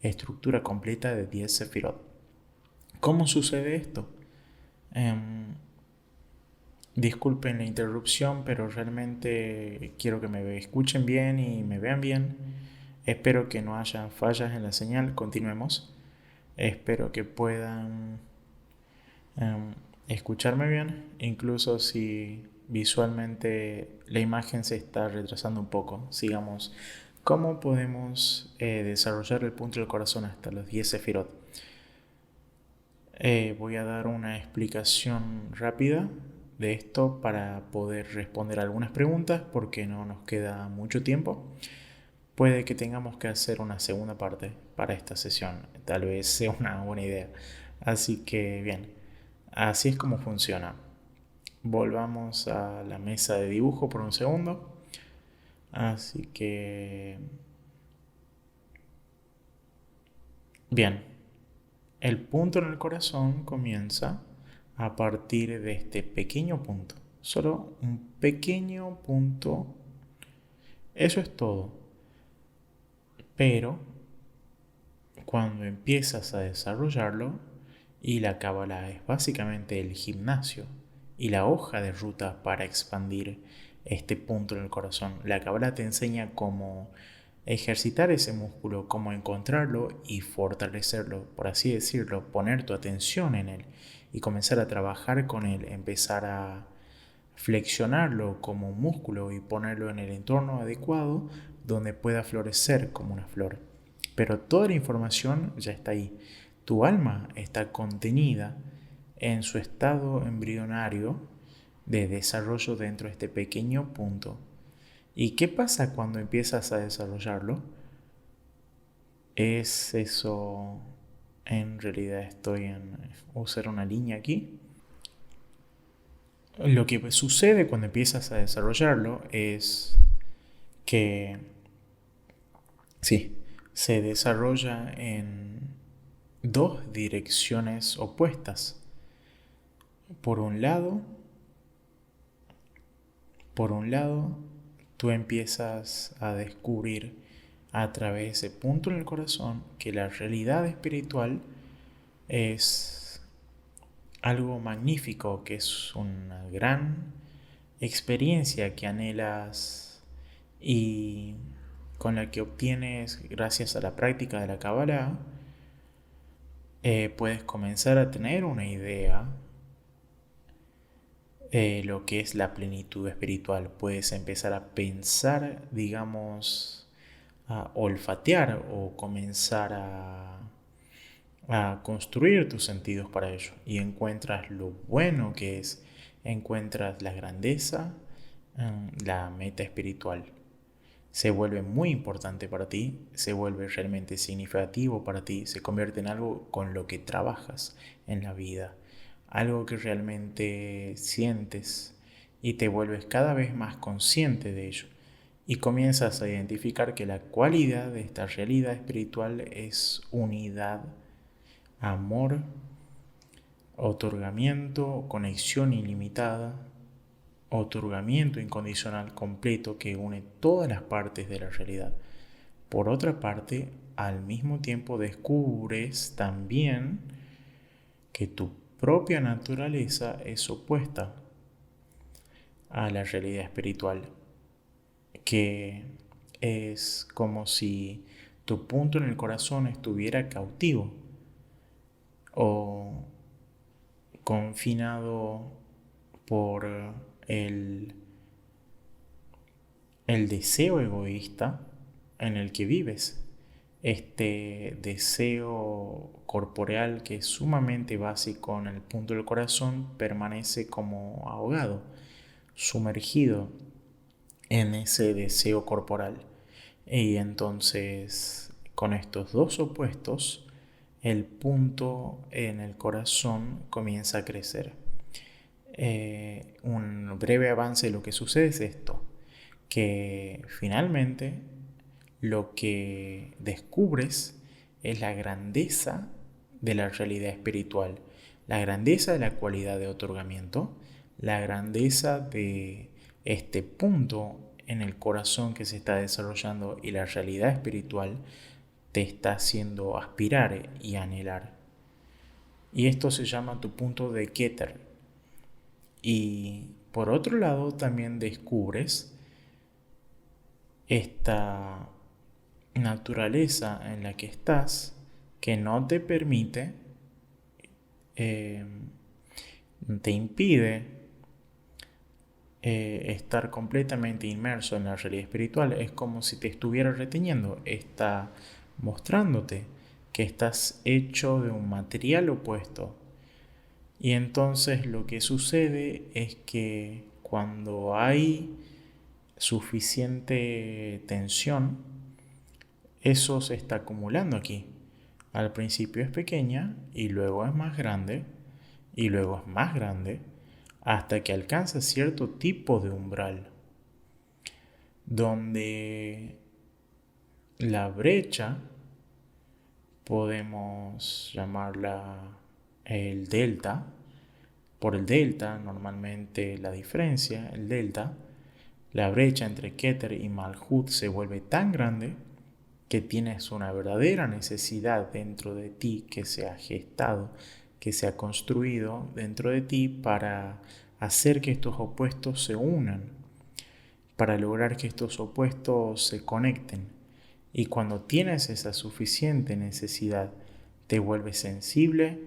estructura completa de 10 sefirot. ¿Cómo sucede esto? Disculpen la interrupción, pero realmente quiero que me escuchen bien y me vean bien. Espero que no haya fallas en la señal. Continuemos. Espero que puedan escucharme bien, incluso si visualmente la imagen se está retrasando un poco. Sigamos. ¿Cómo podemos desarrollar el punto del corazón hasta los 10 sefirot? Voy a dar una explicación rápida de esto para poder responder algunas preguntas porque no nos queda mucho tiempo. Puede que tengamos que hacer una segunda parte para esta sesión, tal vez sea una buena idea. Así que bien, así es como funciona. Volvamos a la mesa de dibujo por un segundo. Así que bien, el punto en el corazón comienza a partir de este pequeño punto. Solo un pequeño punto. Eso es todo. Pero cuando empiezas a desarrollarlo, y la cábala es básicamente el gimnasio y la hoja de ruta para expandir este punto en el corazón. La cábala te enseña cómo ejercitar ese músculo, cómo encontrarlo y fortalecerlo, por así decirlo, poner tu atención en él y comenzar a trabajar con él, empezar a flexionarlo como un músculo y ponerlo en el entorno adecuado donde pueda florecer como una flor. Pero toda la información ya está ahí. Tu alma está contenida en su estado embrionario de desarrollo dentro de este pequeño punto. ¿Y qué pasa cuando empiezas a desarrollarlo? Es eso, en realidad estoy en usar una línea aquí. Lo que sucede cuando empiezas a desarrollarlo es que sí, se desarrolla en dos direcciones opuestas. Por un lado, tú empiezas a descubrir a través de ese punto en el corazón que la realidad espiritual es algo magnífico, que es una gran experiencia que anhelas y con la que obtienes gracias a la práctica de la Kabbalah. Puedes comenzar a tener una idea de lo que es la plenitud espiritual. Puedes empezar a pensar, digamos, a olfatear o comenzar a construir tus sentidos para ello. Y encuentras lo bueno que es, encuentras la grandeza, la meta espiritual. Se vuelve muy importante para ti, se vuelve realmente significativo para ti, se convierte en algo con lo que trabajas en la vida, algo que realmente sientes y te vuelves cada vez más consciente de ello. Y comienzas a identificar que la cualidad de esta realidad espiritual es unidad, amor, otorgamiento, conexión ilimitada, otorgamiento incondicional completo que une todas las partes de la realidad. Por otra parte, al mismo tiempo descubres también que tu propia naturaleza es opuesta a la realidad espiritual, que es como si tu punto en el corazón estuviera cautivo o confinado por el, el deseo egoísta en el que vives. Este deseo corporeal que es sumamente básico en el punto del corazón permanece como ahogado, sumergido en ese deseo corporal. Y entonces, con estos dos opuestos, el punto en el corazón comienza a crecer. Un breve avance de lo que sucede es esto, que finalmente lo que descubres es la grandeza de la realidad espiritual, la grandeza de la cualidad de otorgamiento, la grandeza de este punto en el corazón que se está desarrollando y la realidad espiritual te está haciendo aspirar y anhelar. Y esto se llama tu punto de Keter. Y por otro lado también descubres esta naturaleza en la que estás que no te permite, eh, te impide estar completamente inmerso en la realidad espiritual. Es como si te estuviera reteniendo, está mostrándote que estás hecho de un material opuesto. Y entonces lo que sucede es que cuando hay suficiente tensión, eso se está acumulando aquí. Al principio es pequeña y luego es más grande y luego es más grande hasta que alcanza cierto tipo de umbral donde la brecha podemos llamarla el delta. Por el delta, normalmente la diferencia, el delta, la brecha entre Keter y Malhut se vuelve tan grande que tienes una verdadera necesidad dentro de ti que se ha gestado, que se ha construido dentro de ti para hacer que estos opuestos se unan, para lograr que estos opuestos se conecten. Y cuando tienes esa suficiente necesidad, te vuelves sensible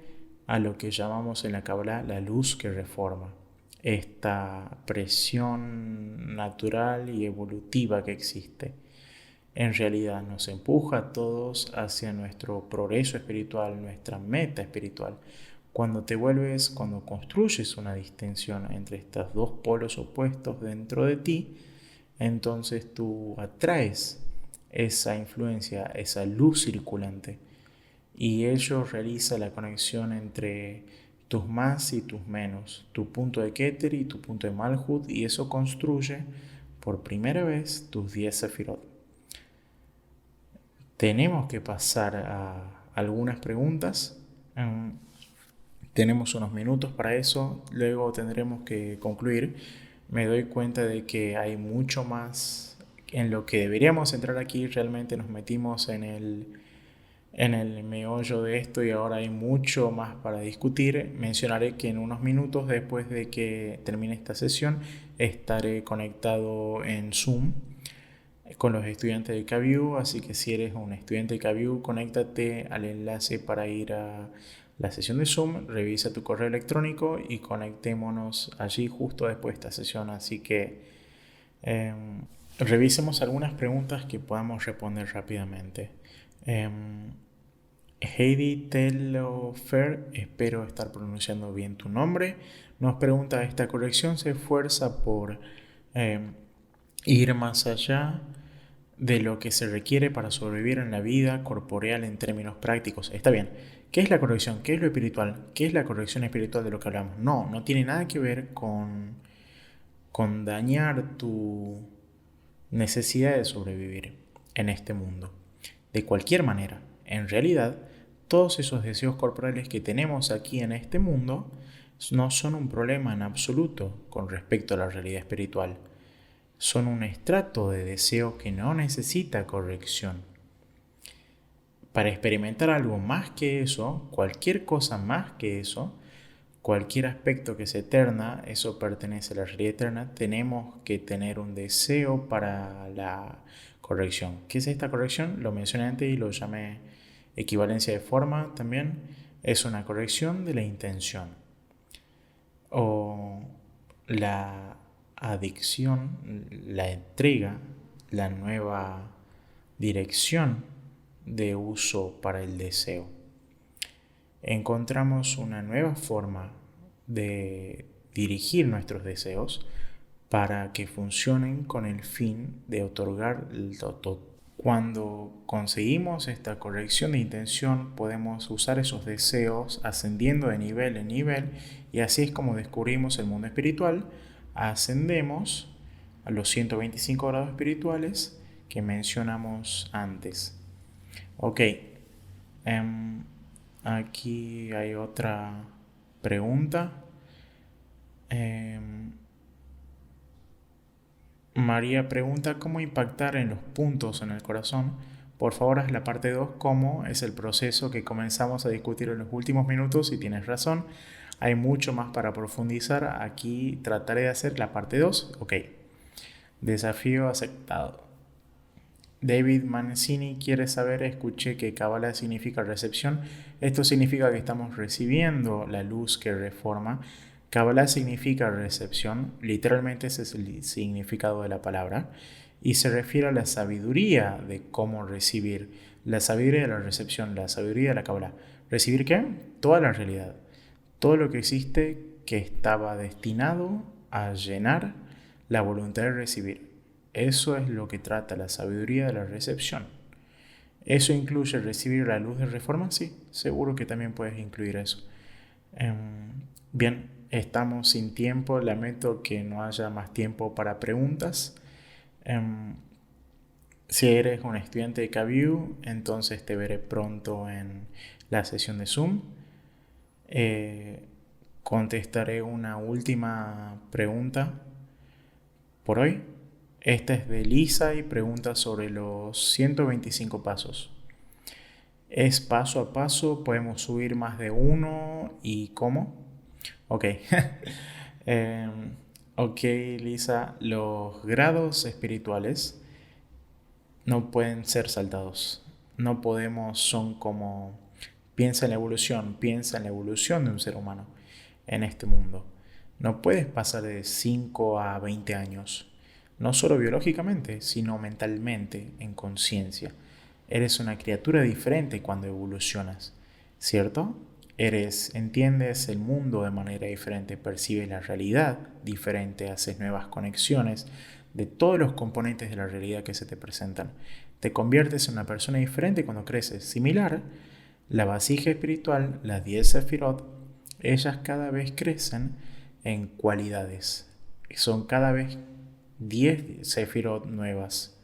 a lo que llamamos en la Kabbalah la luz que reforma. Esta presión natural y evolutiva que existe en realidad nos empuja a todos hacia nuestro progreso espiritual, nuestra meta espiritual. Cuando construyes una distinción entre estos dos polos opuestos dentro de ti, entonces tú atraes esa influencia, esa luz circulante, y ello realiza la conexión entre tus más y tus menos, tu punto de Keter y tu punto de Malhut, y eso construye por primera vez tus 10 Sefirot. Tenemos que pasar a algunas preguntas. Tenemos unos minutos para eso, luego tendremos que concluir. Me doy cuenta de que hay mucho más en lo que deberíamos entrar aquí. Realmente nos metimos en el meollo de esto y ahora hay mucho más para discutir. Mencionaré que en unos minutos después de que termine esta sesión estaré conectado en Zoom con los estudiantes de KView, así que si eres un estudiante de KView, conéctate al enlace para ir a la sesión de Zoom, revisa tu correo electrónico y conectémonos allí justo después de esta sesión. Así que eh, revisemos algunas preguntas que podamos responder rápidamente. Heidi Telofer, espero estar pronunciando bien tu nombre, nos pregunta: ¿esta corrección se esfuerza por ir más allá de lo que se requiere para sobrevivir en la vida corporeal en términos prácticos? Está bien. ¿Qué es la corrección? ¿Qué es lo espiritual? ¿Qué es la corrección espiritual de lo que hablamos? No tiene nada que ver con dañar tu necesidad de sobrevivir en este mundo. De cualquier manera, en realidad, todos esos deseos corporales que tenemos aquí en este mundo no son un problema en absoluto con respecto a la realidad espiritual. Son un estrato de deseo que no necesita corrección. Para experimentar algo más que eso, cualquier cosa más que eso, cualquier aspecto que es eterna, eso pertenece a la realidad eterna, tenemos que tener un deseo para la corrección. ¿Qué es esta corrección? Lo mencioné antes y lo llamé equivalencia de forma también. Es una corrección de la intención o la adicción, la entrega, la nueva dirección de uso para el deseo. Encontramos una nueva forma de dirigir nuestros deseos para que funcionen con el fin de otorgar el todo. Cuando conseguimos esta corrección de intención, podemos usar esos deseos ascendiendo de nivel en nivel, y así es como descubrimos el mundo espiritual. Ascendemos a los 125 grados espirituales que mencionamos antes. Ok, aquí hay otra pregunta. María pregunta: ¿cómo impactar en los puntos en el corazón? Por favor, haz la parte 2, cómo es el proceso que comenzamos a discutir en los últimos minutos, y tienes razón, hay mucho más para profundizar. Aquí trataré de hacer la parte 2. Ok, desafío aceptado. David Mancini quiere saber: escuché que Kabbalah significa recepción. Esto significa que estamos recibiendo la luz que reforma. Kabbalah significa recepción, literalmente ese es el significado de la palabra, y se refiere a la sabiduría de cómo recibir, la sabiduría de la recepción, la sabiduría de la Kabbalah. ¿Recibir qué? Toda la realidad, todo lo que existe que estaba destinado a llenar la voluntad de recibir. Eso es lo que trata la sabiduría de la recepción. ¿Eso incluye recibir la luz de reforma? Sí, seguro que también puedes incluir eso. Bien, estamos sin tiempo. Lamento que no haya más tiempo para preguntas. Si eres un estudiante de KView, entonces te veré pronto en la sesión de Zoom. Contestaré una última pregunta por hoy. Esta es de Lisa y pregunta sobre los 125 pasos. ¿Es paso a paso? ¿Podemos subir más de uno? ¿Y cómo? Ok. Ok, Lisa, los grados espirituales no pueden ser saltados. No podemos, son como... piensa en la evolución de un ser humano en este mundo. No puedes pasar de 5 a 20 años. No solo biológicamente, sino mentalmente, en conciencia. Eres una criatura diferente cuando evolucionas, ¿cierto? Entiendes el mundo de manera diferente, percibes la realidad diferente, haces nuevas conexiones de todos los componentes de la realidad que se te presentan. Te conviertes en una persona diferente cuando creces. Similar, la vasija espiritual, las 10 sefirot, ellas cada vez crecen en cualidades. Son cada vez 10 sefirot nuevas.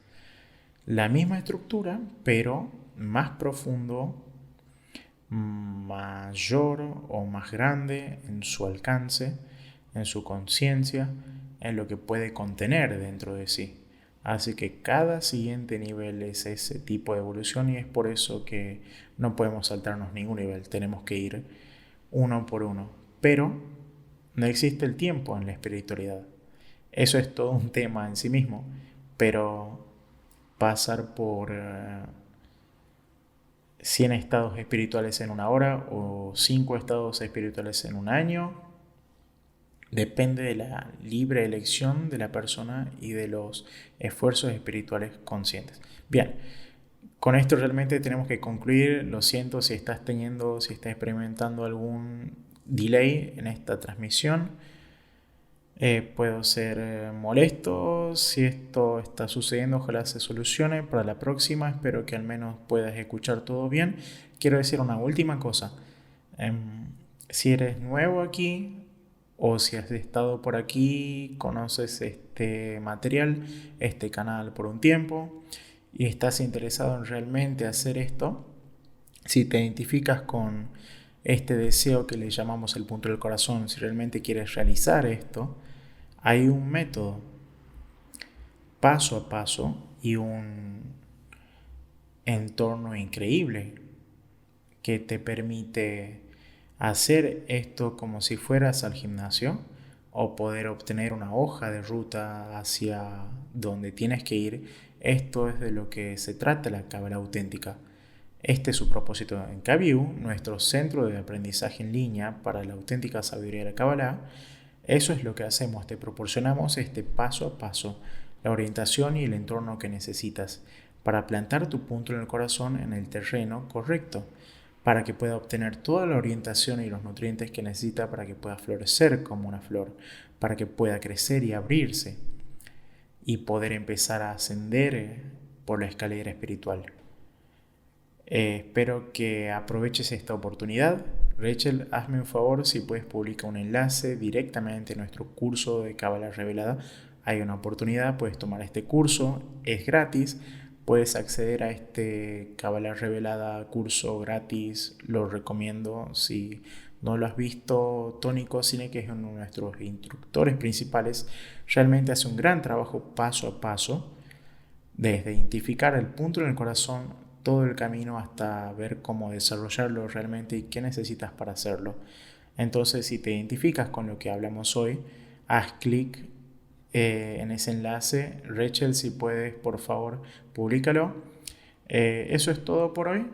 La misma estructura, pero más profundo, mayor o más grande en su alcance, en su conciencia, en lo que puede contener dentro de sí. Así que cada siguiente nivel es ese tipo de evolución y es por eso que no podemos saltarnos ningún nivel, tenemos que ir uno por uno. Pero no existe el tiempo en la espiritualidad. Eso es todo un tema en sí mismo, pero pasar por 100 estados espirituales en una hora o 5 estados espirituales en un año, depende de la libre elección de la persona y de los esfuerzos espirituales conscientes. Bien, con esto realmente tenemos que concluir. Lo siento si estás experimentando algún delay en esta transmisión. Puedo ser molesto si esto está sucediendo. Ojalá se solucione para la próxima. Espero que al menos puedas escuchar todo bien. Quiero decir una última cosa. Si eres nuevo aquí o si has estado por aquí, conoces este material, este canal por un tiempo y estás interesado en realmente hacer esto, si te identificas con este deseo que le llamamos el punto del corazón, si realmente quieres realizar esto, hay un método paso a paso y un entorno increíble que te permite hacer esto como si fueras al gimnasio o poder obtener una hoja de ruta hacia donde tienes que ir. Esto es de lo que se trata la Cábala auténtica. Este es su propósito en Kabiu, nuestro centro de aprendizaje en línea para la auténtica sabiduría de la Cábala. Eso es lo que hacemos, te proporcionamos este paso a paso, la orientación y el entorno que necesitas para plantar tu punto en el corazón en el terreno correcto, para que pueda obtener toda la orientación y los nutrientes que necesita para que pueda florecer como una flor, para que pueda crecer y abrirse y poder empezar a ascender por la escalera espiritual. Espero que aproveches esta oportunidad. Rachel, hazme un favor si puedes publicar un enlace directamente en nuestro curso de Cábala Revelada. Hay una oportunidad, puedes tomar este curso, es gratis. Puedes acceder a este Cábala Revelada curso gratis, lo recomiendo. Si no lo has visto, Tony Cosine, que es uno de nuestros instructores principales, realmente hace un gran trabajo paso a paso desde identificar el punto en el corazón, todo el camino hasta ver cómo desarrollarlo realmente y qué necesitas para hacerlo. Entonces, si te identificas con lo que hablamos hoy, haz clic en ese enlace. Rachel, si puedes, por favor, públicalo. Eso es todo por hoy.